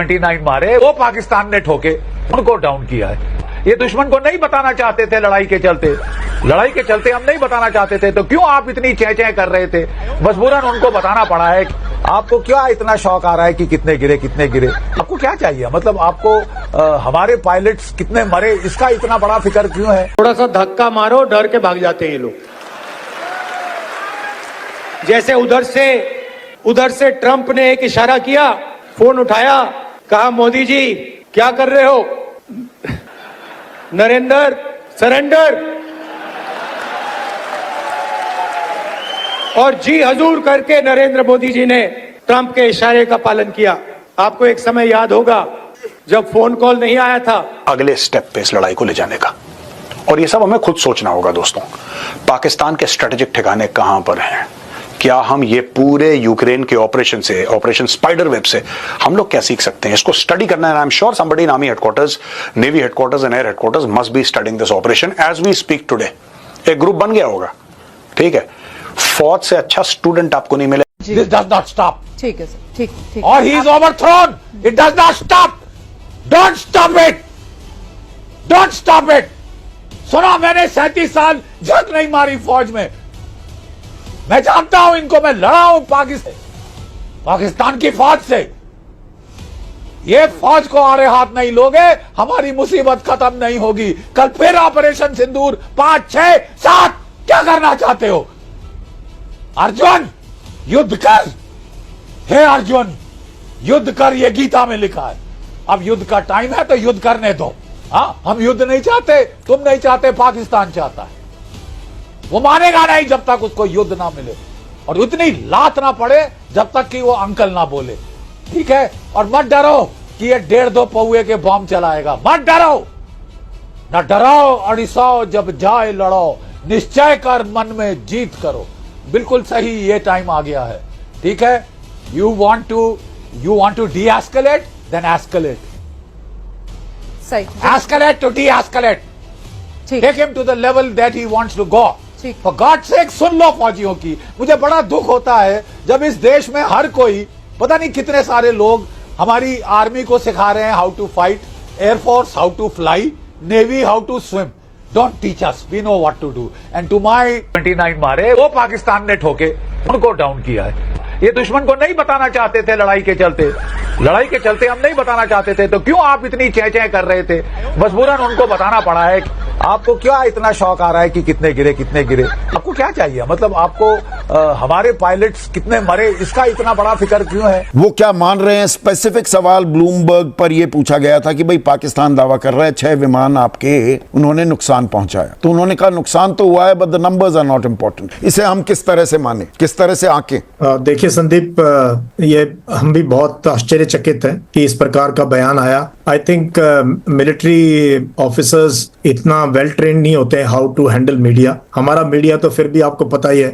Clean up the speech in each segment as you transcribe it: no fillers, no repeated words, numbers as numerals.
29 मारे वो पाकिस्तान ने ठोके, उनको डाउन किया है। ये दुश्मन को नहीं बताना चाहते थे लड़ाई के चलते हम नहीं बताना चाहते थे, तो क्यों आप इतनी चें कर रहे थे? मजबूरन उनको बताना पड़ा है। आपको क्या इतना शौक आ रहा है कि कितने गिरे? आपको क्या चाहिए? मतलब आपको हमारे पायलट्स कितने मरे इसका इतना बड़ा फिक्र क्यों है? थोड़ा सा धक्का मारो, डर के भाग जाते हैं ये लोग। जैसे उधर से ट्रंप ने एक इशारा किया, फोन उठाया, कहा मोदी जी क्या कर रहे हो? नरेंद्र सरेंडर, और जी हजूर करके नरेंद्र मोदी जी ने ट्रंप के इशारे का पालन किया। आपको एक समय याद होगा जब फोन कॉल नहीं आया था अगले स्टेप पे इस लड़ाई को ले जाने का, और ये सब हमें खुद सोचना होगा दोस्तों। पाकिस्तान के स्ट्रेटेजिक ठिकाने कहां पर हैं? क्या हम ये पूरे यूक्रेन के ऑपरेशन स्पाइडर वेब से हम लोग क्या सीख सकते हैं? इसको स्टडी करना है। I am sure somebody in army headquarters, navy headquarters and air headquarters must be studying this operation as we speak today. एक ग्रुप बन गया होगा, ठीक है। फौज से अच्छा स्टूडेंट आपको नहीं मिले। This does not stop. ठीक है सर, ठीक। और he is overthrown. It does not stop. Don't stop it. Don't stop it. सुना मैंने 37 साल जंग नहीं मारी फौज में। मैं जानता हूं इनको, मैं लड़ा हूं पाकिस्तान की फौज से। ये फौज को आड़े हाथ नहीं लोगे, हमारी मुसीबत खत्म नहीं होगी। कल फिर ऑपरेशन सिंदूर 5, 6, 7 क्या करना चाहते हो? अर्जुन युद्ध कर, हे अर्जुन युद्ध कर, ये गीता में लिखा है। अब युद्ध का टाइम है तो युद्ध करने दो। हाँ, हम युद्ध नहीं चाहते, तुम नहीं चाहते, पाकिस्तान चाहता है। वो मानेगा नहीं जब तक उसको युद्ध ना मिले, और उतनी लात ना पड़े जब तक कि वो अंकल ना बोले, ठीक है? और मत डरो कि ये 1.5-2 पौए के बम चलाएगा, मत डरो, न डराओ अड़िसाओ, जब जाए लड़ो, निश्चय कर मन में जीत करो। बिल्कुल सही, ये टाइम आ गया है, ठीक है? You want to deescalate, then escalate, सही, escalate to deescalate, take him to the level that he wants to go. For God sake सुन लो फौजियों की। मुझे बड़ा दुख होता है जब इस देश में हर कोई, पता नहीं कितने सारे लोग हमारी आर्मी को सिखा रहे हैं how to fight, air force how to fly, navy how to swim. Don't teach us, we know what to do. And to my 29 मारे वो पाकिस्तान ने ठोके, उनको डाउन किया है। ये दुश्मन को नहीं बताना चाहते थे लड़ाई के चलते हम नहीं बताना चाहते थे, तो क्यों आप इतनी चें कर रहे थे? मजबूरन उनको बताना पड़ा है। आपको क्या इतना शौक आ रहा है कि कितने गिरे? आपको क्या चाहिए? मतलब आपको हमारे पायलट्स कितने मरे इसका इतना बड़ा फिक्र क्यों है? वो क्या मान रहे हैं? स्पेसिफिक सवाल ब्लूमबर्ग पर यह पूछा गया था कि भाई पाकिस्तान दावा कर रहा है 6 विमान आपके उन्होंने नुकसान पहुंचाया, तो उन्होंने कहा नुकसान तो हुआ है but the numbers are not important. इसे हम किस तरह से माने, किस तरह से आंके? देखिए संदीप, ये हम भी बहुत आश्चर्यचकित हैं कि इस प्रकार का बयान आया। आई थिंक मिलिट्री ऑफिसर्स इतना वेल ट्रेंड नहीं होते हैं हाउ टू हैंडल मीडिया। हमारा मीडिया तो फिर भी आपको पता ही है,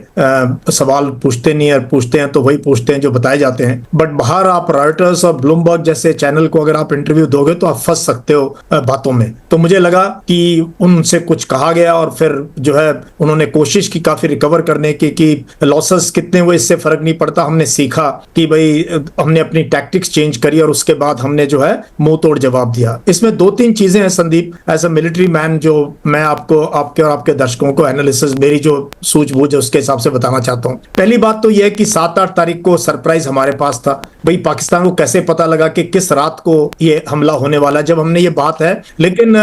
सवाल पूछते नहीं है, पूछते हैं तो वही पूछते हैं जो बताए जाते हैं। बट बाहर आप रॉयटर्स और ब्लूमबर्ग जैसे चैनल को अगर आप इंटरव्यू दोगे तो आप फंस सकते हो बातों में। तो मुझे लगा कि उनसे कुछ कहा गया और फिर जो है उन्होंने कोशिश की काफी रिकवर करने की कि लॉसेस कितने हुए इससे फर्क नहीं पड़ता। हमने सीखा कि भाई हमने अपनी टैक्टिक्स चेंज करी और उसके बाद हमने जो है मुंह तोड़ जवाब दिया। इसमें 2-3 चीजें हैं Sandeep, as a military man, जो मैं आपको, आपके और आपके दर्शकों को एनालिसिस, मेरी जो सूझबूझ है उसके हिसाब से बताना चाहता हूँ। पहली बात तो यह है कि 7-8 तारीख को सरप्राइज हमारे पास था। भाई पाकिस्तान को कैसे पता लगा कि किस रात को ये हमला होने वाला है? जब हमने ये बात है, लेकिन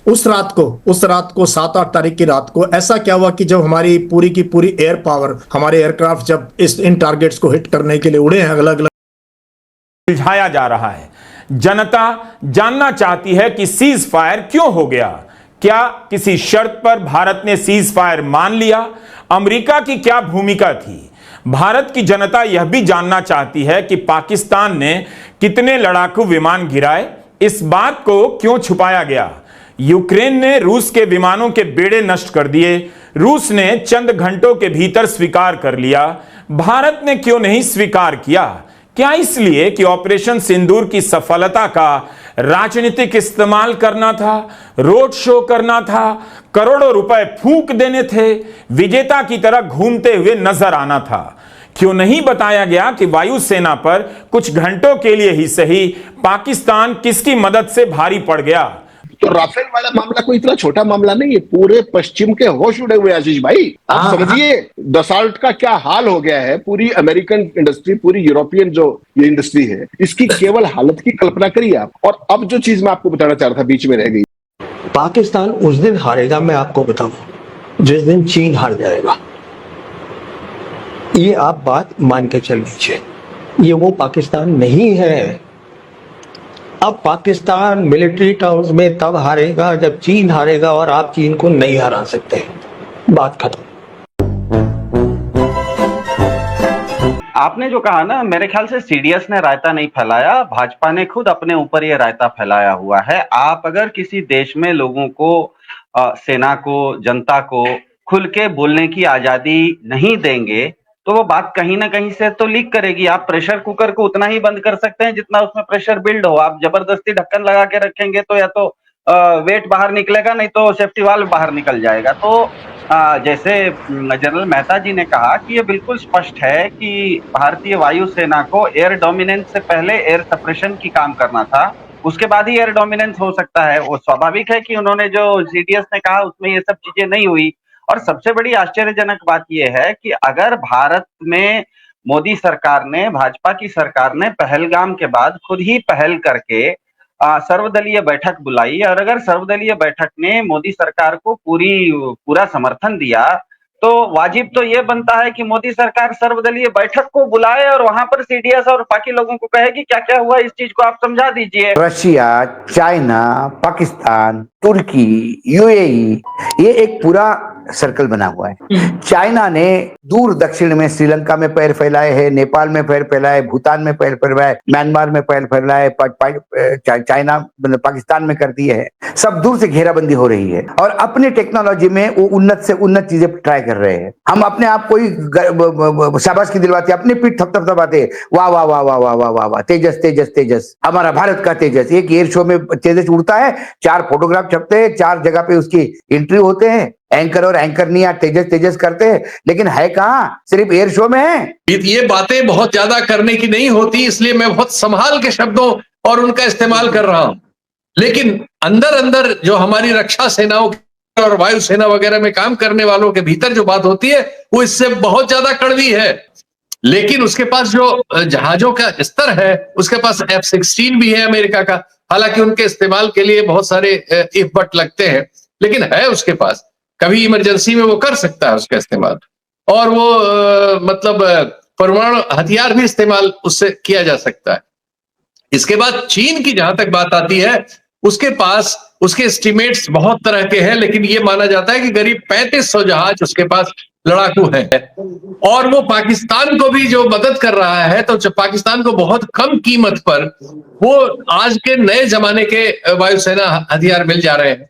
उस रात को 7-8 तारीख की रात को ऐसा क्या हुआ कि जब हमारी पूरी की पूरी एयर पावर, हमारे एयरक्राफ्ट जब इन टारगेट्स को हिट करने के लिए उड़े हैं, अलग अलग सुलझाया जा रहा है। जनता जानना चाहती है कि सीज फायर क्यों हो गया। क्या किसी शर्त पर भारत ने सीज फायर मान लिया? अमेरिका की क्या भूमिका थी? भारत की जनता यह भी जानना चाहती है कि पाकिस्तान ने कितने लड़ाकू विमान गिराए। इस बात को क्यों छुपाया गया? यूक्रेन ने रूस के विमानों के बेड़े नष्ट कर दिए। रूस ने चंद घंटों के भीतर स्वीकार कर लिया। भारत ने क्यों नहीं स्वीकार किया? क्या इसलिए कि ऑपरेशन सिंदूर की सफलता का राजनीतिक इस्तेमाल करना था, रोड शो करना था, करोड़ों रुपए फूंक देने थे, विजेता की तरह घूमते हुए नजर आना था? क्यों नहीं बताया गया कि वायुसेना पर कुछ घंटों के लिए ही सही पाकिस्तान किसकी मदद से भारी पड़ गया? तो राफेल वाला मामला कोई इतना छोटा मामला नहीं है, पूरे पश्चिम के होश उड़े हुए आशीष भाई। आप समझिए दसाल्ट का क्या हाल हो गया है, पूरी अमेरिकन इंडस्ट्री, पूरी यूरोपियन जो ये इंडस्ट्री है, इसकी केवल हालत की कल्पना करिए आप। और अब जो चीज मैं आपको बताना चाह रहा था, बीच में रह गई। पाकिस्तान उस दिन हारेगा, मैं आपको बताऊं, जिस दिन चीन हार जाएगा। ये आप बात मान के चल लीजिए, ये वो पाकिस्तान नहीं है। अब पाकिस्तान मिलिट्री टर्म्स में तब हारेगा जब चीन हारेगा, और आप चीन को नहीं हरा सकते। बात खत्म। आपने जो कहा ना, मेरे ख्याल से सीडीएस ने रायता नहीं फैलाया, भाजपा ने खुद अपने ऊपर ये रायता फैलाया हुआ है। आप अगर किसी देश में लोगों को, सेना को, जनता को खुल के बोलने की आजादी नहीं देंगे तो वो बात कहीं ना कहीं से तो लीक करेगी। आप प्रेशर कुकर को उतना ही बंद कर सकते हैं जितना उसमें प्रेशर बिल्ड हो। आप जबरदस्ती ढक्कन लगा के रखेंगे तो या तो वेट बाहर निकलेगा, नहीं तो सेफ्टी वाल्व बाहर निकल जाएगा। तो जैसे जनरल मेहता जी ने कहा कि ये बिल्कुल स्पष्ट है कि भारतीय वायुसेना को एयर डोमिनेंस से पहले एयर सप्रेशन की काम करना था, उसके बाद ही एयर डोमिनेंस हो सकता है। वो स्वाभाविक है कि उन्होंने जो सीडीएस ने कहा उसमें ये सब चीजें नहीं हुई। और सबसे बड़ी आश्चर्यजनक बात यह है कि अगर भारत में मोदी सरकार ने, भाजपा की सरकार ने पहलगाम के बाद खुद ही पहल करके सर्वदलीय बैठक बुलाई, और अगर सर्वदलीय बैठक ने मोदी सरकार को पूरा समर्थन दिया, तो वाजिब तो ये बनता है कि मोदी सरकार सर्वदलीय बैठक को बुलाए और वहां पर सीडीएस और बाकी लोगों को कहे कि क्या क्या हुआ, इस चीज को आप समझा दीजिए। रशिया, चाइना, पाकिस्तान, तुर्की, यूएई, ये एक पूरा सर्कल बना हुआ है। चाइना ने दूर दक्षिण में श्रीलंका में पैर फैलाए हैं, नेपाल में पैर फैलाए, भूटान में पैर फैलाए, म्यांमार में पैर फैलाए, चाइना पाकिस्तान में कर दिए है। सब दूर से घेराबंदी हो रही है और अपनी टेक्नोलॉजी में वो उन्नत से उन्नत चीजें ट्राई कर रहे हैं। हम अपने आप को ही शाबाश की दिलवाते, अपनी पीठ थपथपाते, वाह वाह वाह वाह वाह वाह वाह वाह, तेजस तेजस तेजस, हमारा भारत का तेजस। एक एयर शो में तेजस उड़ता है, 4 फोटोग्राफ छपते हैं, 4 जगह पे उसकी एंट्री होते हैं, एंकर और एंकर नहीं तेजस तेजस करते हैं, लेकिन है कहां, सिर्फ एयर शो में है। ये बातें बहुत ज्यादा करने की नहीं होती, इसलिए मैं बहुत संभाल के शब्दों और उनका इस्तेमाल कर रहा हूं। लेकिन अंदर अंदर जो हमारी रक्षा सेनाओं और वायुसेना वगैरह में काम करने वालों के भीतर जो बात होती है वो इससे बहुत ज्यादा कड़वी है। लेकिन उसके पास जो जहाजों का स्तर है, उसके पास F-16 भी है अमेरिका का, हालांकि उनके इस्तेमाल के लिए बहुत सारे इफ बट लगते हैं, लेकिन है उसके पास, कभी इमरजेंसी में वो कर सकता है उसका इस्तेमाल। और वो मतलब परमाणु हथियार भी इस्तेमाल उससे किया जा सकता है। इसके बाद चीन की जहां तक बात आती है, उसके पास उसके एस्टिमेट्स बहुत तरह के हैं, लेकिन ये माना जाता है कि करीब 3500 जहाज उसके पास लड़ाकू हैं। और वो पाकिस्तान को भी जो मदद कर रहा है, तो पाकिस्तान को बहुत कम कीमत पर वो आज के नए जमाने के वायुसेना हथियार मिल जा रहे हैं।